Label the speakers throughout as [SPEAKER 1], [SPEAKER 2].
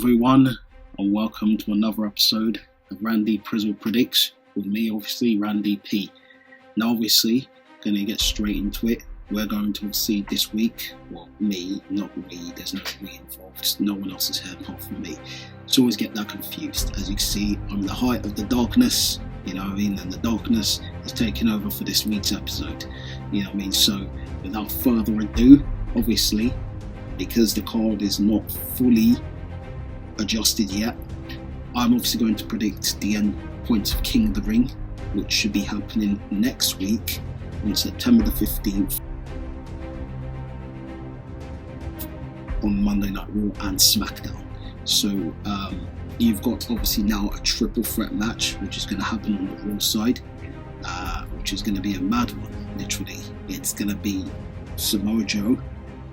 [SPEAKER 1] everyone, and welcome to another episode of Randy Prizzle Predicts with me, obviously, Randy P. Now, obviously, going to get straight into it. We're going to see this week, well, me, not we, there's no we involved, no one else is here apart from me. So always get that confused. As you can see, I'm the height of the darkness, you know what I mean, and the darkness is taking over for this week's episode, you know what I mean. So without further ado, obviously, because the card is not fully adjusted yet, I'm obviously going to predict the end points of King of the Ring, which should be happening next week on September the 15th on Monday Night Raw and SmackDown. So you've got obviously now a triple threat match which is going to happen on the Raw side, which is going to be a mad one, literally. It's going to be Samoa Joe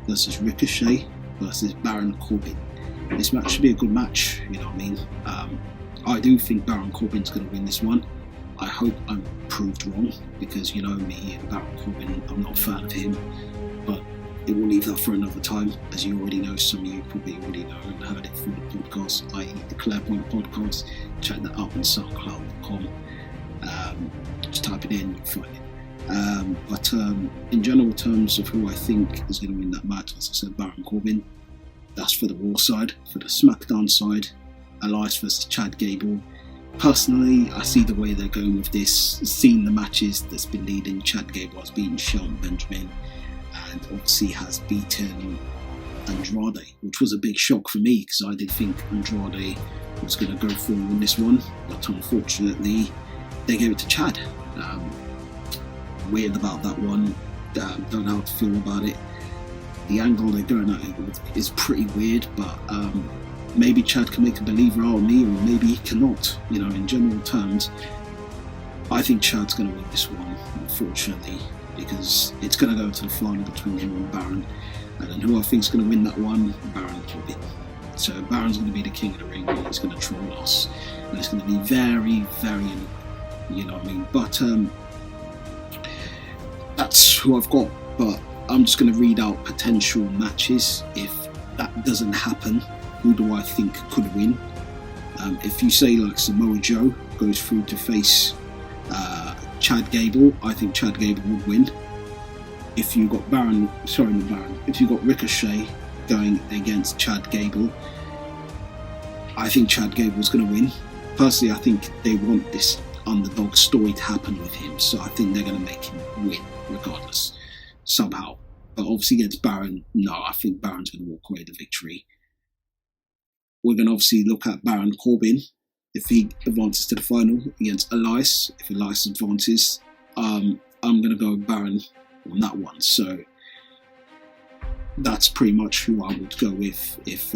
[SPEAKER 1] versus Ricochet versus Baron Corbin. This match should be a good match, you know what I mean. I do think Baron Corbin's going to win this one. I hope I'm proved wrong, because you know me and Baron Corbin, I'm not a fan of him, but it will leave that for another time. As you already know, some of you probably already know and heard it from the podcast, i.e. the Clarepoint podcast. Check that out on SoundCloud.com. Just type it in, you'll find it. But in general terms of who I think is going to win that match, as I said, Baron Corbin. That's for the Raw side. For the SmackDown side, Elias versus Chad Gable. Personally, I see the way they're going with this, seeing the matches that's been leading. Chad Gable has beaten Shelton Benjamin and obviously has beaten Andrade, which was a big shock for me because I did think Andrade was going to go forward in this one, but unfortunately they gave it to Chad. Weird about that one, don't know how to feel about it. The angle they're going at it is pretty weird, but maybe Chad can make a believer out of me, or maybe he cannot. You know, in general terms, I think Chad's going to win this one, unfortunately, because it's going to go to the final between him and Baron. And then who I think is going to win that one? Baron Corbin. So Baron's going to be the king of the ring, and he's going to troll us, and it's going to be very, very annoying, you know what I mean. But that's who I've got. But I'm just going to read out potential matches. If that doesn't happen, who do I think could win? If you say like Samoa Joe goes through to face Chad Gable, I think Chad Gable would win. If you got if you got Ricochet going against Chad Gable, I think Chad Gable's going to win. Personally, I think they want this underdog story to happen with him, so I think they're going to make him win regardless, somehow. But obviously against Baron, no, I think Baron's going to walk away with the victory. We're going to obviously look at Baron Corbin. If he advances to the final against Elias, if Elias advances, I'm going to go with Baron on that one. So that's pretty much who I would go with if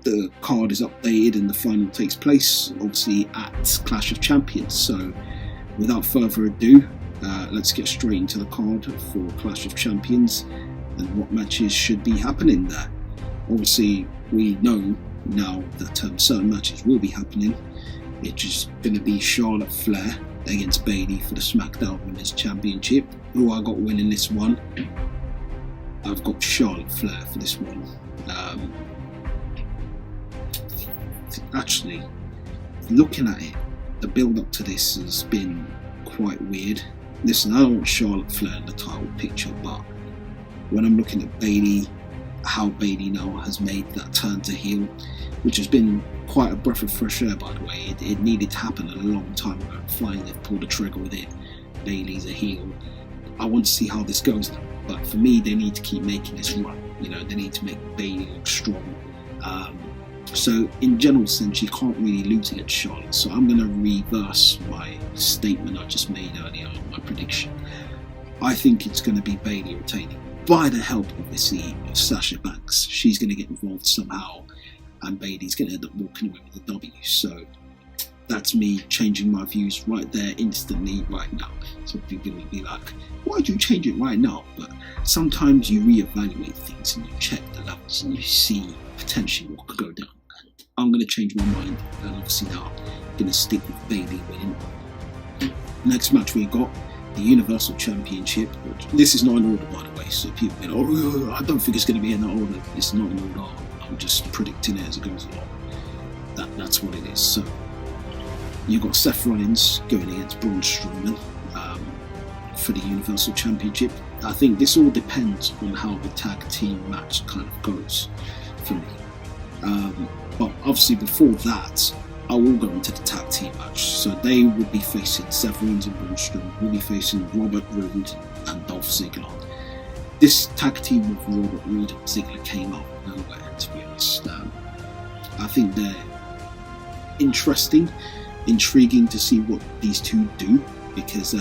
[SPEAKER 1] the card is updated and the final takes place, obviously at Clash of Champions. So without further ado, let's get straight into the card for Clash of Champions and what matches should be happening there. Obviously, we know now that certain matches will be happening. It's just going to be Charlotte Flair against Bayley for the SmackDown Women's Championship. Who I got winning this one? I've got Charlotte Flair for this one. Actually, looking at it, the build-up to this has been quite weird. Listen, I don't want Charlotte Flair in the title picture, but when I'm looking at Bayley, how Bayley now has made that turn to heel, which has been quite a breath of fresh air, by the way. It needed to happen a long time ago. Finally, they've pulled the trigger with it. Bayley's a heel. I want to see how this goes now. But for me, they need to keep making this run. You know, they need to make Bayley look strong. So, in general sense, you can't really lose against Charlotte. So I'm going to reverse my statement I just made earlier, my prediction. I think it's going to be Bayley retaining, by the help, obviously, of Sasha Banks. She's going to get involved somehow, and Bayley's going to end up walking away with a W. So that's me changing my views right there, instantly, right now. So people will be like, why'd you change it right now? But sometimes you reevaluate things and you check the levels and you see potentially what could go down. And I'm going to change my mind, and obviously now I'm going to stick with Bayley winning. Next match we got the Universal Championship. This is not in order, by the way, so people go, oh, I don't think it's going to be in that order. It's not in order. I'm just predicting it as it goes along. That's what it is. So you've got Seth Rollins going against Braun Strowman for the Universal Championship. I think this all depends on how the tag team match kind of goes for me. But obviously before that, I will go into the tag team match. So they would be facing Seth Rollins and Braun Strowman. Will be facing Robert Roode and Dolph Ziggler. This tag team with Robert Roode and Ziggler came out of nowhere, to be honest. I think they're interesting, intriguing to see what these two do, because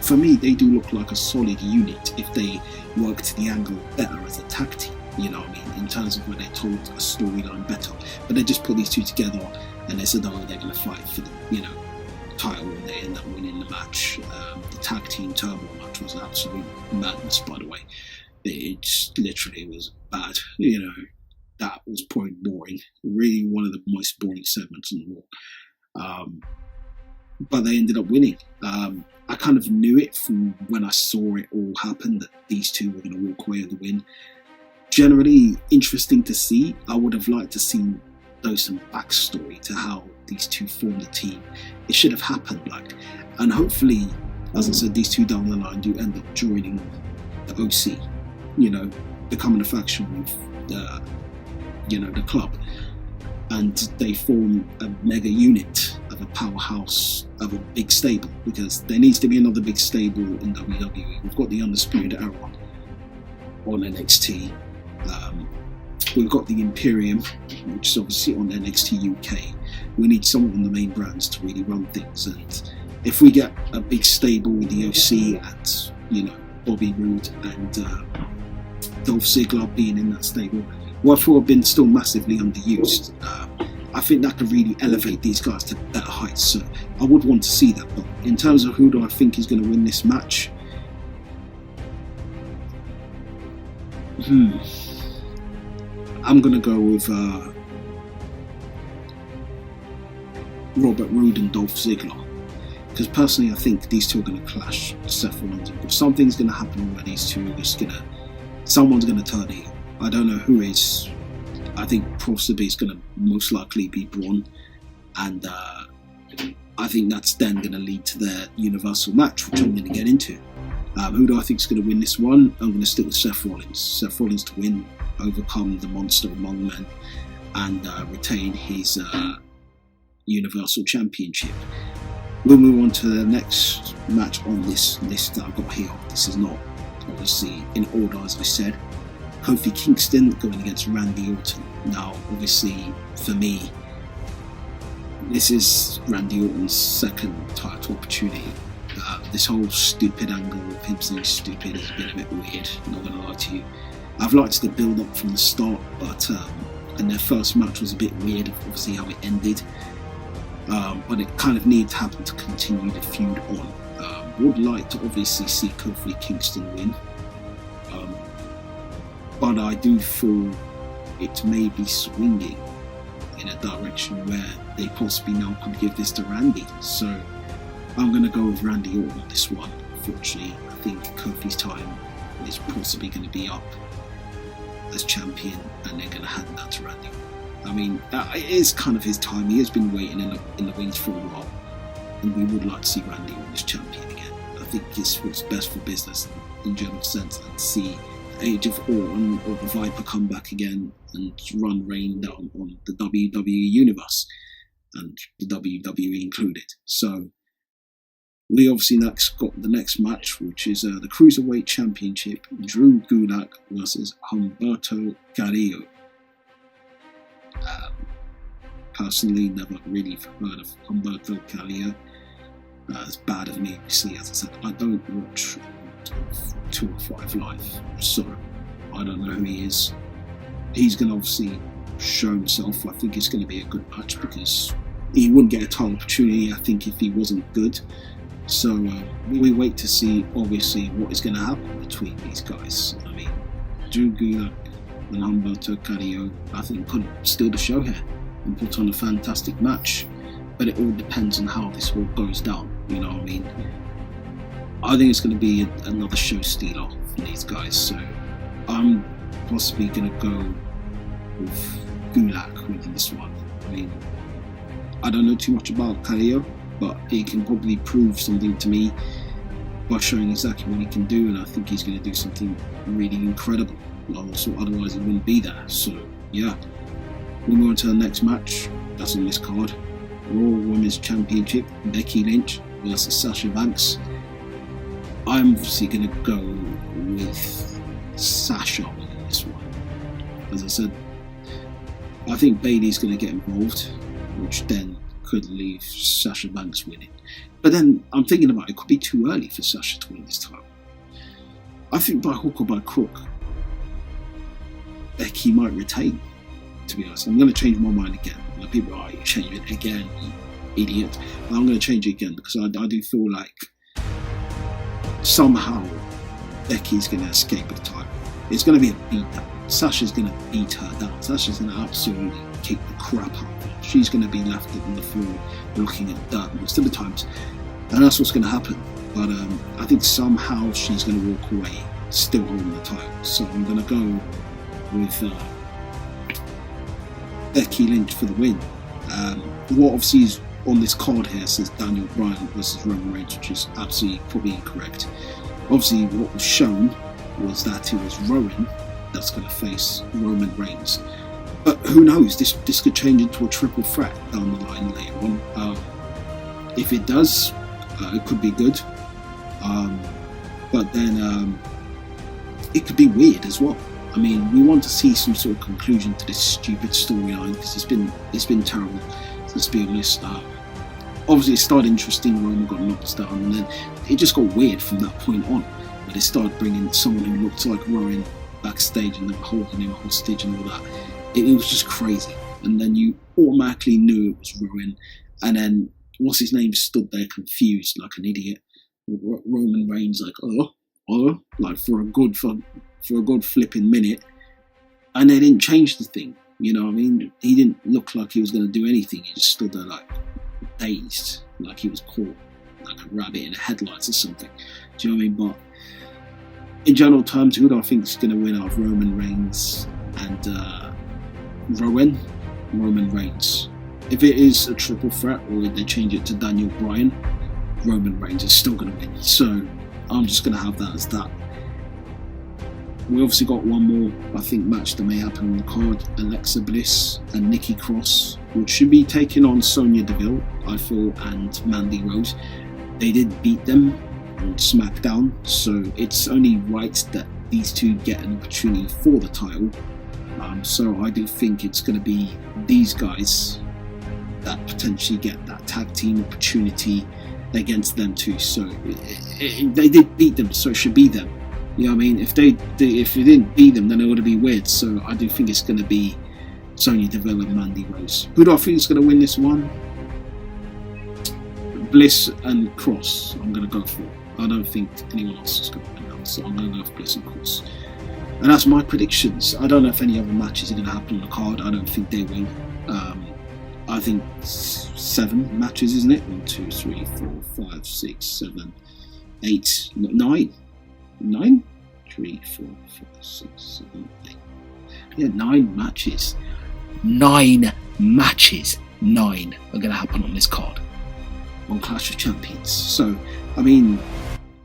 [SPEAKER 1] for me they do look like a solid unit if they work to the angle better as a tag team, you know what I mean, in terms of when they told a storyline better. But they just put these two together and they said, oh, they're going to fight for the, title, and they end up winning the match. The tag team turbo match was absolute madness, by the way. It just literally was bad, that was probably boring, really one of the most boring segments in the Raw. But they ended up winning. I kind of knew it from when I saw it all happen that these two were going to walk away with the win. Generally interesting to see. I would have liked to see some backstory to how these two formed a team. It should have happened, and hopefully, as I said, these two down the line do end up joining the OC, becoming a faction with the club, and they form a mega unit of a powerhouse, of a big stable, because there needs to be another big stable in WWE. We've got the Undisputed Era on NXT. We've got the Imperium, which is obviously on NXT UK. We need someone on the main brands to really run things, and if we get a big stable with the OC and Bobby Roode and Dolph Ziggler being in that stable, what I thought have been still massively underused, I think that could really elevate these guys to better heights. So I would want to see that. But in terms of who do I think is going to win this match, I'm going to go with Robert Roode and Dolph Ziggler, because personally I think these two are going to clash. Seth Rollins, but something's going to happen where these two are just someone's going to turn heel. I don't know who is. I think possibly it's going to most likely be Braun, and I think that's then going to lead to their Universal match, which I'm going to get into. Who do I think is going to win this one? I'm going to stick with Seth Rollins. Seth Rollins to win, overcome the monster among men, and retain his Universal Championship. We'll move on to the next match on this list that I've got here. This is not obviously in order, as I said. Kofi Kingston going against Randy Orton. Now, obviously, for me, this is Randy Orton's second title opportunity. This whole stupid angle of him saying stupid has been a bit weird, not gonna lie to you. I've liked the build up from the start, but and their first match was a bit weird, obviously how it ended. But it kind of needs to happen to continue the feud on. Would like to obviously see Kofi Kingston win, but I do feel it may be swinging in a direction where they possibly now could give this to Randy. So I'm going to go with Randy Orton on this one. Unfortunately, I think Kofi's time is possibly going to be up as champion, and they're going to hand that to Randy Orton. I mean, it is kind of his time. He has been waiting in the wings for a while, and we would like to see Randy Orton as champion again. I think it's what's best for business in general sense, and see Age of Orton or the Viper come back again and run reign down on the WWE universe, and the WWE included. So we obviously next got the next match, which is the Cruiserweight Championship, Drew Gulak versus Humberto Carrillo. Personally, never really heard of Humberto Carrillo. As bad as me, obviously, as I said, I don't watch 205 Live, so I don't know who he is. He's going to obviously show himself. I think it's going to be a good match, because he wouldn't get a title opportunity, I think, if he wasn't good. So we wait to see, obviously, what is going to happen between these guys. I mean, Drew Gulak and Humberto Carrillo, I think, could steal the show here and put on a fantastic match. But it all depends on how this all goes down, you know what I mean? I think it's going to be another show stealer for these guys, so I'm possibly going to go with Gulak winning this one. I mean, I don't know too much about Kaleo, but he can probably prove something to me by showing exactly what he can do, and I think he's going to do something really incredible. Also, otherwise he wouldn't be there. So yeah, we move on to the next match. That's on this card: Raw Women's Championship, Becky Lynch versus Sasha Banks. I'm obviously going to go with Sasha on this one. As I said, I think Bayley's going to get involved, which then could leave Sasha Banks winning. But then I'm thinking about it could be too early for Sasha to win this title. I think by hook or by crook, Becky might retain, to be honest. I'm going to change my mind again. Like, people are like, change it again, you idiot. But I'm going to change it again because I do feel like somehow Becky's going to escape the title. It's going to be a beatdown. Sasha's going to beat her down. Sasha's going to absolutely kick the crap out of her. She's going to be left on the floor looking at dirt most of the times. And that's what's going to happen. But I think somehow she's going to walk away still holding the title. So I'm going to go with Becky Lynch for the win. What obviously is on this card here says Daniel Bryan versus Roman Reigns, which is absolutely probably incorrect. Obviously what was shown was that it was Rowan that's going to face Roman Reigns. But who knows, this could change into a triple threat down the line later on. If it does, it could be good. But then it could be weird as well. I mean, we want to see some sort of conclusion to this stupid storyline because it's been terrible. Let's be honest. Obviously, it started interesting. Roman got knocked down, and then it just got weird from that point on. Where they started bringing someone who looked like Rowan backstage and they were holding him hostage and all that. It was just crazy. And then you automatically knew it was Rowan. And then what's his name stood there confused like an idiot. Roman Reigns like like for a good flipping minute, and they didn't change the thing. You know what I mean? He didn't look like he was going to do anything. He just stood there like dazed, like he was caught like a rabbit in the headlights or something. Do you know what I mean? But in general terms, who do I think is going to win out of Roman Reigns and Roman Reigns? If it is a triple threat or if they change it to Daniel Bryan, Roman Reigns is still going to win. So I'm just going to have that as that. We obviously got one more, I think, match that may happen on the card. Alexa Bliss and Nikki Cross, which should be taking on Sonya Deville, I feel, and Mandy Rose. They did beat them on SmackDown, so it's only right that these two get an opportunity for the title. So I do think it's going to be these guys that potentially get that tag team opportunity against them too. So they did beat them, so it should be them. You know what I mean? If you didn't beat them, then it would be weird. So I do think it's going to be Sonya Deville and Mandy Rose. Who do I think is going to win this one? Bliss and Cross, I'm going to go for. I don't think anyone else is going to win that. So I'm going to go for Bliss and Cross. And that's my predictions. I don't know if any other matches are going to happen on the card. I don't think they will. I think 7 matches, isn't it? 1, 2, 3, 4, 5, 6, 7, 8, 9. 9? 3, 4, 5, 6, 7, 8. Yeah, 9 matches. 9 matches. 9 are going to happen on this card. On Clash of Champions. So, I mean,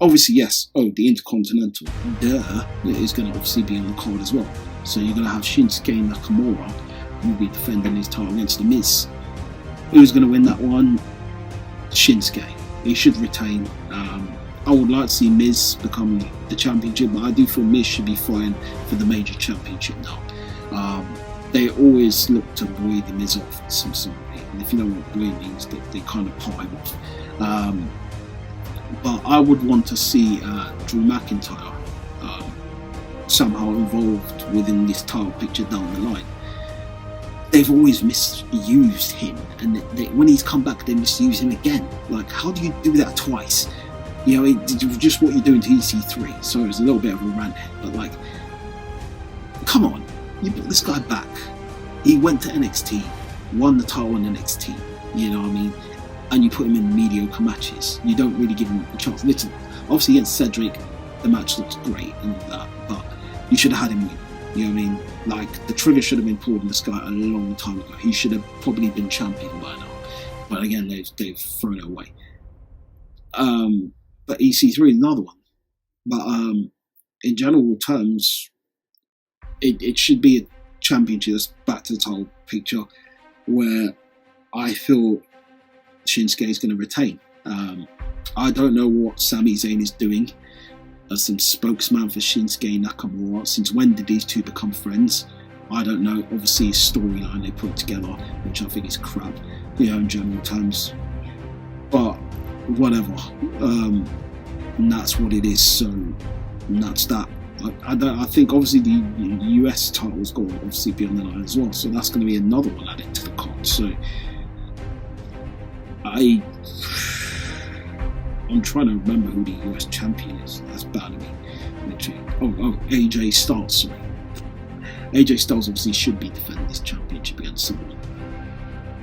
[SPEAKER 1] obviously, yes. Oh, the Intercontinental. It is going to obviously be on the card as well. So you're going to have Shinsuke Nakamura, who will be defending his title against The Miz. Who's going to win that one? Shinsuke. He should retain. I would like to see Miz become the championship, but I do feel Miz should be fighting for the major championship now. They always look to buoy the Miz off in some sort of way. And if you know what buoy means, they kind of pop him off. But I would want to see Drew McIntyre somehow involved within this title picture down the line. They've always misused him, and when he's come back, they misuse him again. Like, how do you do that twice? You know, it's just what you're doing to EC3. So it's a little bit of a rant, but like, come on, you put this guy back. He went to NXT, won the title in NXT. You know what I mean? And you put him in mediocre matches. You don't really give him a chance. Listen, obviously against Cedric, the match looks great and all that, but you should have had him win. You know what I mean? Like, the trigger should have been pulled on this guy a long time ago. He should have probably been champion by now. But again, they've thrown it away. But EC3, another one. But in general terms, it should be a championship. That's back to the title picture, where I feel Shinsuke is going to retain. I don't know what Sami Zayn is doing as some spokesman for Shinsuke Nakamura. Since when did these two become friends? I don't know. Obviously, a storyline they put together, which I think is crap, in general terms. But whatever. And that's what it is. So that's that. I think obviously the US title's going to obviously be on the line as well. So that's going to be another one added to the card. So I'm trying to remember who the US champion is. That's bad of me, literally. Oh, AJ Styles, sorry. AJ Styles obviously should be defending this championship against someone.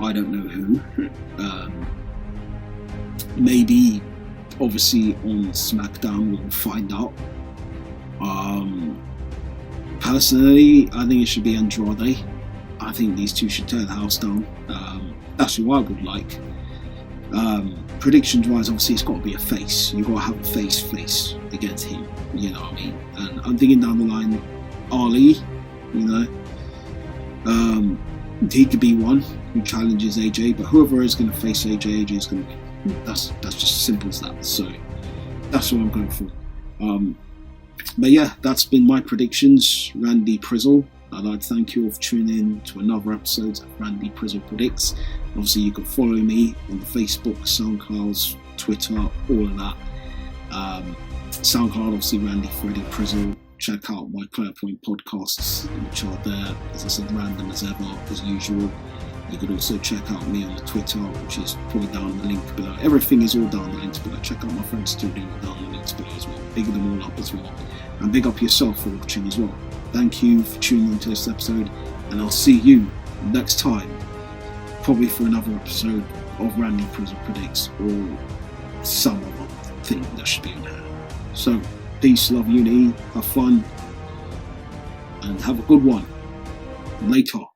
[SPEAKER 1] I don't know who. Maybe, obviously, on SmackDown we'll find out. Personally, I think it should be Andrade. I think these two should tear the house down. That's who I would like. Predictions wise, obviously it's got to be a face. You've got to have a face against him, you know what I mean? And I'm thinking down the line, Ali, he could be one who challenges AJ, but whoever is going to face AJ is going to win. That's just simple as that. So that's what I'm going for. But yeah, that's been my predictions. Randy Prizzle. I'd like to thank you all for tuning in to another episode of Randy Prizzle Predicts. Obviously, you can follow me on the Facebook, SoundCloud, Twitter, all of that. SoundCloud, obviously, Randy Freddy Prizzle. Check out my Clairpoint podcasts, which are there, as I said, random as ever, as usual. You could also check out me on the Twitter, which is probably down in the link below. Everything is all down in the links below. Check out my friend's studio down in the links below as well. Big them all up as well. And big up yourself for watching as well. Thank you for tuning into this episode, and I'll see you next time, probably for another episode of Randy Prizzle Predicts or some other thing that should be on there. So, peace, love, unity, have fun, and have a good one. Later.